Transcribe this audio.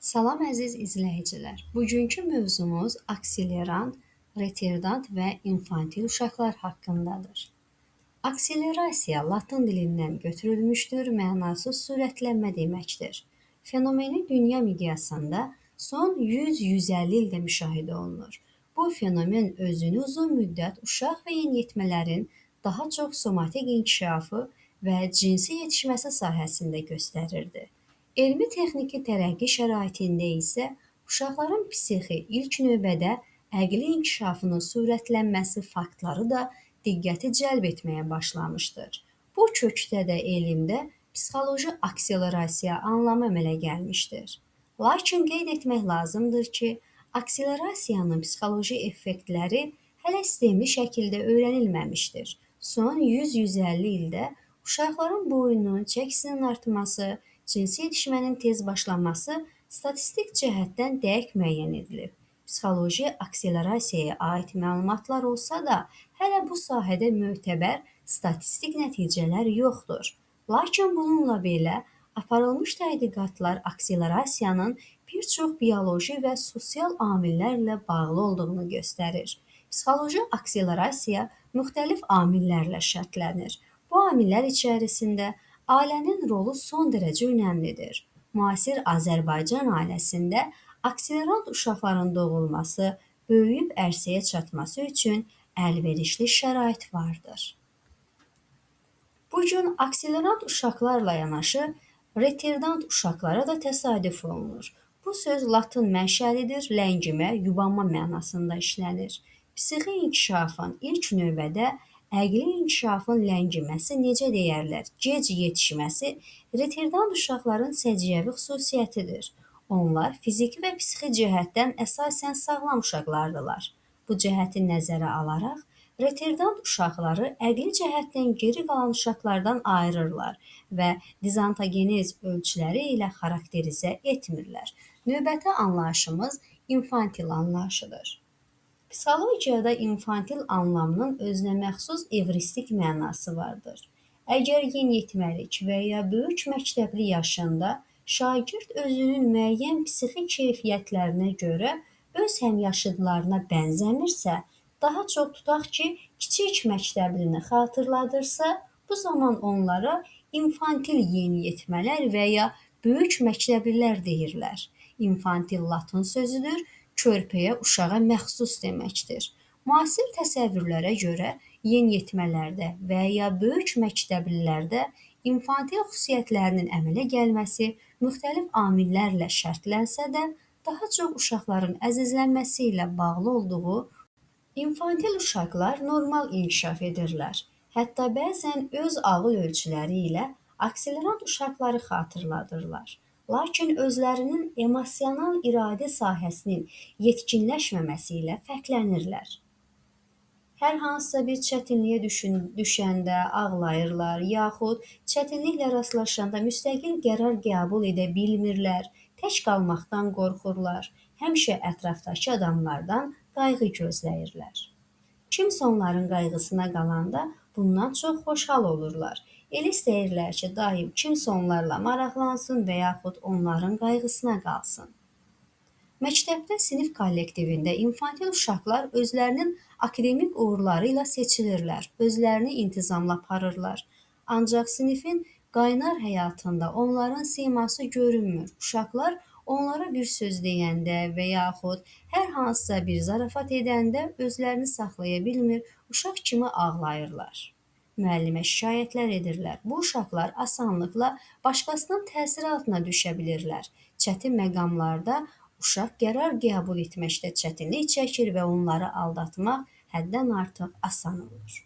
Salam əziz izləyicilər. Bugünkü mövzumuz akselerant, retardant və infantil uşaqlar haqqındadır. Akselerasiya latın dilindən götürülmüşdür, mənası sürətlənmə deməkdir. Fenomeni dünya miqyasında son 100-150 ildə müşahidə olunur. Bu fenomen özünü uzun müddət uşaq və yeniyetmələrin daha çox somatik inkişafı və cinsi yetişməsi sahəsində göstərirdi. Elmi-texniki tərəqqi şəraitində isə uşaqların psixi ilk növbədə əqli inkişafının sürətlənməsi faktları da diqqəti cəlb etməyə başlamışdır. Bu kökdə də elmdə psixoloji akselerasiya anlamı əmələ gəlmişdir. Lakin qeyd etmək lazımdır ki, akselerasiyanın psixoloji effektləri hələ sistemli şəkildə öyrənilməmişdir. Son 100-150 ildə uşaqların boyunun, çəkisinin artması, cinsi yetişmənin tez başlaması statistik cəhətdən dəqiq müəyyən edilib. Psixoloji akselerasiyaya aid məlumatlar olsa da, hələ bu sahədə mötəbər statistik nəticələr yoxdur. Lakin bununla belə, aparılmış tədqiqatlar akselerasiyanın bir çox bioloji və sosial amillərlə bağlı olduğunu göstərir. Psixoloji akselerasiya müxtəlif amillərlə şərtlənir. Bu amillər içərisində ailənin rolu son dərəcə önəmlidir. Müasir Azərbaycan ailəsində akselerant uşaqların doğulması, böyüyüb ərsəyə çatması üçün əlverişli şərait vardır. Bu gün akselerant uşaqlarla yanaşı retardant uşaqlara da təsadüf olunur. Bu söz latın mənşəlidir, ləngimə, yubanma mənasında işlənir. Psixi inkişafın ilk növbədə əqli inkişafın ləngiməsi, necə deyərlər, gec yetişməsi retardant uşaqların səciyyəvi xüsusiyyətidir. Onlar fiziki və psixi cəhətdən əsasən sağlam uşaqlardırlar. Bu cəhəti nəzərə alaraq, retardant uşaqları əqli cəhətdən geri qalan uşaqlardan ayırırlar və dizantogenez ölçüləri ilə xarakterizə etmirlər. Növbəti anlayışımız infantil anlayışıdır. Psixologiyada infantil anlamının özünəməxsus evristik mənası vardır. Əgər yeniyetməlik və ya böyük məktəbli yaşında şagird özünün müəyyən psixi keyfiyyətlərinə görə öz həmyaşıdlarına bənzəmirsə, daha çox tutaq ki, kiçik məktəblini xatırladırsa, bu zaman onlara infantil yeniyetmələr və ya böyük məktəblilər deyirlər. İnfantil latın sözüdür, körpəyə, uşağa məxsus deməkdir. Müasir təsəvvürlərə görə yeniyetmələrdə və ya böyük məktəblilərdə infantil xüsusiyyətlərinin əmələ gəlməsi müxtəlif amillərlə şərtlənsə də, daha çox uşaqların əzizlənməsi ilə bağlı olduğu infantil uşaqlar normal inkişaf edirlər. Hətta bəzən öz ağıl ölçüləri ilə akselerant uşaqları xatırladırlar. Lakin özlərinin emosional iradə sahəsinin yetkinləşməməsi ilə fərqlənirlər. Hər hansısa bir çətinliyə düşəndə ağlayırlar, yaxud çətinliklə rastlaşanda müstəqil qərar qəbul edə bilmirlər, tək qalmaqdan qorxurlar, həmişə ətrafdakı adamlardan qayğı gözləyirlər. Kimsə onların qayğısına qalanda bundan çox xoşhal olurlar. Elə istəyirlər ki, daim kimsə onlarla maraqlansın və yaxud onların qayğısına qalsın. Məktəbdə sinif kollektivində infantil uşaqlar özlərinin akademik uğurları ilə seçilirlər, özlərini intizamla aparırlar. Ancaq sinifin qaynar həyatında onların siması görünmür. Uşaqlar onlara bir söz deyəndə və yaxud hər hansısa bir zarafat edəndə özlərini saxlaya bilmir, uşaq kimi ağlayırlar. Müəllimə şikayətlər edirlər. Bu uşaqlar asanlıqla başqasının təsiri altına düşə bilirlər. Çətin məqamlarda uşaq qərar qəbul etməkdə çətinlik çəkir və onları aldatmaq həddən artıq asan olur.